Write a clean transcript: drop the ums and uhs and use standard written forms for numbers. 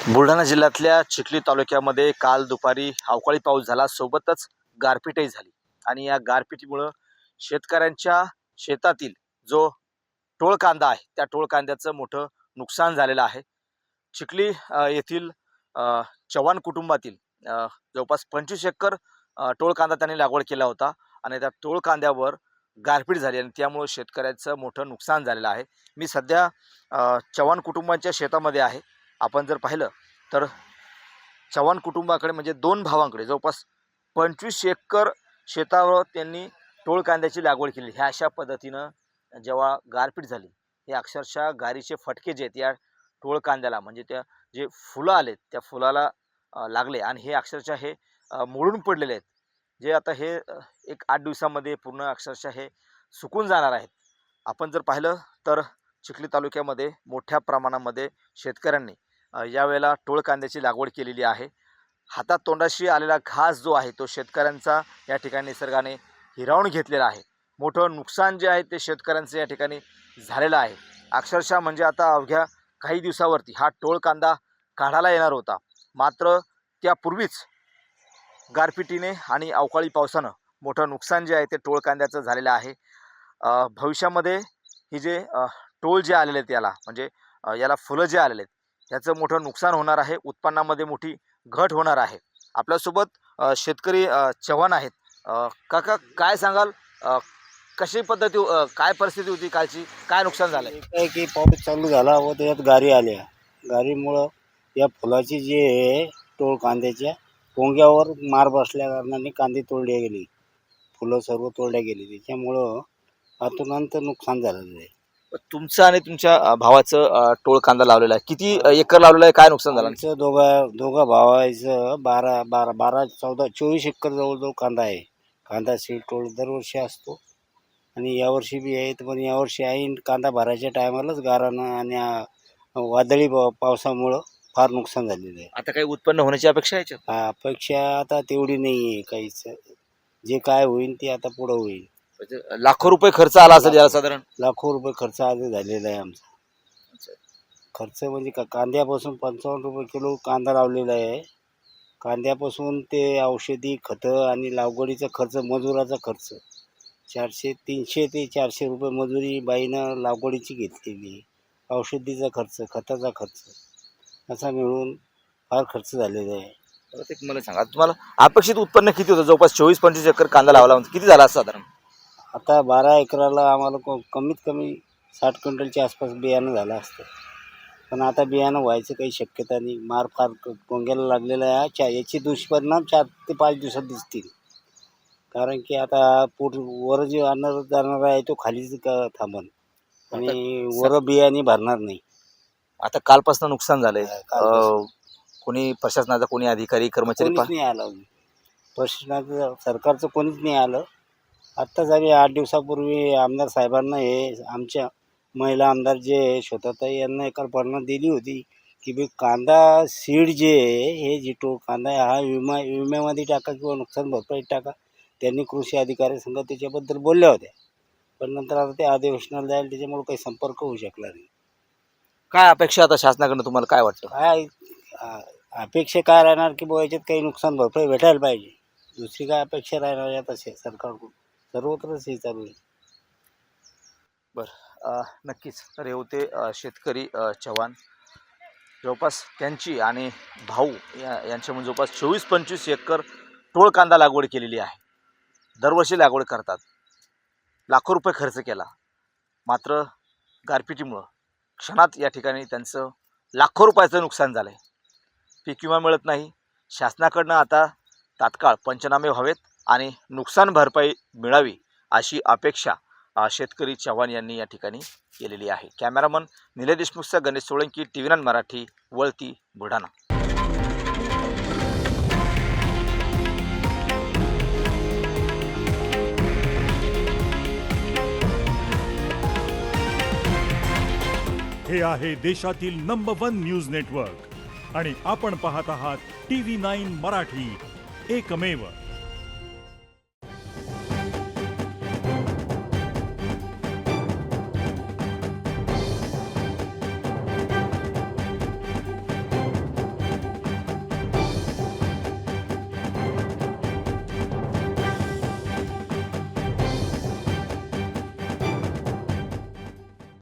बुलढाणा जिल्ह्यातल्या चिखली तालुक्यामध्ये काल दुपारी अवकाळी पाऊस झाला, सोबतच गारपीटही झाली आणि या गारपिटीमुळं शेतकऱ्यांच्या शेतातील जो टोळ कांदा आहे त्या टोळ कांद्याचं मोठं नुकसान झालेलं आहे. चिखली येथील चव्हाण कुटुंबातील जवळपास 25 एकर टोळ कांदा त्यांनी लागवड केला होता आणि त्या टोळ कांद्यावर गारपीट झाली आणि त्यामुळे शेतकऱ्याचं मोठं नुकसान झालेलं आहे. मी सध्या चव्हाण कुटुंबांच्या शेतामध्ये आहे. आपण जर पाहिलं तर चव्हाण कुटुंबाकडे म्हणजे दोन भावांकडे जवळपास 25 एकर शेतावर त्यांनी टोळ कांद्याची लागवड केली. ह्या अशा पद्धतीनं जेव्हा गारपीट झाली, हे अक्षरशः गारीचे फटके जे आहेत या टोळ कांद्याला म्हणजे त्या जे फुलं आलेत त्या फुलाला लागले आणि हे अक्षरशः हे मोडून पडलेले आहेत. जे आता हे एक 8 दिवसामध्ये पूर्ण अक्षरशः हे सुकून जाणार आहेत. आपण जर पाहिलं तर चिखली तालुक्यामध्ये मोठ्या प्रमाणामध्ये शेतकऱ्यांनी यावेळेला टोळ कांद्याची लागवड केलेली आहे. हातात तोंडाशी आलेला घास जो आहे तो शेतकऱ्यांचा या ठिकाणी निसर्गाने हिरावून घेतलेला आहे. मोठं नुकसान जे आहे ते शेतकऱ्यांचं या ठिकाणी झालेलं आहे. अक्षरशः म्हणजे आता अवघ्या काही दिवसावरती हा टोळ कांदा काढायला येणार होता, मात्र त्यापूर्वीच गारपिटीने आणि अवकाळी पावसानं मोठं नुकसान जे आहे ते टोळ कांद्याचं झालेलं आहे. भविष्यामध्ये ही जे टोळ जे आलेले आहेत याला म्हणजे याला फुलं जे आलेले आहेत त्याचं मोठं नुकसान होणार आहे. उत्पन्नामध्ये मोठी घट होणार आहे. आपल्यासोबत शेतकरी चव्हाण आहेत. काका काय सांगाल, कशी पद्धती काय परिस्थिती होती कालची, काय नुकसान झालंय? काय की पाऊस चालू झाला व त्याच्यात गारी आल्या. गारीमुळं या फुलाची जे आहे टोळ कांद्याच्या पोंग्यावर मार बसल्या कारणाने कांदे तोडले गेले, फुलं सर्व तोडल्या गेली. त्याच्यामुळं अतोनांत नुकसान झालेलं आहे. तुमचं आणि तुमच्या भावाचं टोळ कांदा लावलेला आहे, किती एकर लावलेला आहे, काय नुकसान झालं? आमचं दोघा भावाचं 24 एकर जवळजवळ कांदा आहे. कांदा सीड टोळ दरवर्षी असतो आणि यावर्षी बी आहे. पण यावर्षी आहे कांदा भरायच्या टायमालाच गारानं आणि वादळी पावसामुळं फार नुकसान झालेलं आहे. आता काही उत्पन्न होण्याची अपेक्षा आहे? अपेक्षा आता तेवढी नाही आहे काहीच. जे काय होईल ते आता पुढं होईल. लाखो रुपये खर्च आला असेल याला साधारण? लाखो रुपये खर्च आधी झालेला आहे आमचा. खर्च म्हणजे कांद्यापासून 55 रुपये किलो कांदा लावलेला आहे. कांद्यापासून ते औषधी खतं आणि लागवडीचा खर्च, मजुराचा खर्च 300 ते 400 रुपये मजुरी बाईनं लागवडीची घेतलेली. औषधीचा खर्च, खताचा खर्च असा मिळून फार खर्च झालेला आहे. तर ते मला सांगा, तुम्हाला अपेक्षित उत्पन्न किती होतं? जवळपास 24-25 एकर कांदा लावला, किती झाला साधारण? आता 12 एकराला आम्हाला कमीत कमी 60 क्विंटलच्या आसपास बियाणं झालं असतं. पण आता बियाणं व्हायचं काही शक्यता नाही. मार फार पोंग्याला लागलेला आहे. याचे दुष्परिणाम 4 ते 5 दिवसात दिसतील. कारण की आता वर जे जाणार आहे तो खालीच थांबन आणि वर बियाणे भरणार नाही. आता कालपासून नुकसान झालंय. कोणी प्रशासनाचा, कोणी अधिकारी कर्मचारी कोणीच नाही आलं. प्रशासनाचं, सरकारचं कोणीच नाही आलं. आत्ताच आम्ही 8 दिवसापूर्वी आमदार साहेबांना हे आमच्या महिला आमदार जे श्वेताताई यांना एका कल्पना दिली होती की बी कांदा सीड जे आहे हे जे टोळ कांदा आहे हा विम्यामध्ये टाका किंवा नुकसान भरपाई टाका. त्यांनी कृषी अधिकारी संघ त्याच्याबद्दल बोलल्या होत्या. पण नंतर आता ते अधिवेशनाला जाईल त्याच्यामुळे काही संपर्क होऊ शकला नाही. काय अपेक्षा आता शासनाकडनं, तुम्हाला काय वाटतं? काय अपेक्षा काय राहणार की बुवा याच्यात काही नुकसान भरपाई भेटायला पाहिजे. दुसरी काय अपेक्षा राहणार आहे आता सरकारकडून? सर्वत्रच हे चालू आहे. बरं, नक्कीच. तर हे होते शेतकरी चव्हाण. जवळपास त्यांची आणि भाऊ यांच्यामध्ये जवळपास 24-25 एकर टोळ कांदा लागवड केलेली आहे. दरवर्षी लागवड करतात. लाखो रुपये खर्च केला, मात्र गारपिटीमुळं क्षणात या ठिकाणी त्यांचं लाखो रुपयाचं नुकसान झालं आहे. पीक विमा मिळत नाही. शासनाकडनं आता तात्काळ पंचनामे व्हावेत आणि नुकसान भरपाई मिळावी अशी अपेक्षा शेतकरी चव्हाण यांनी या ठिकाणी केलेली आहे. कॅमेरामन निलेश देशमुखचा गणेश सोळंकी, TV9 मराठी, वळती, बुलढाणा. हे आहे देशातील नंबर 1 न्यूज नेटवर्क आणि आपण पाहत आहात TV9 मराठी, एकमेव.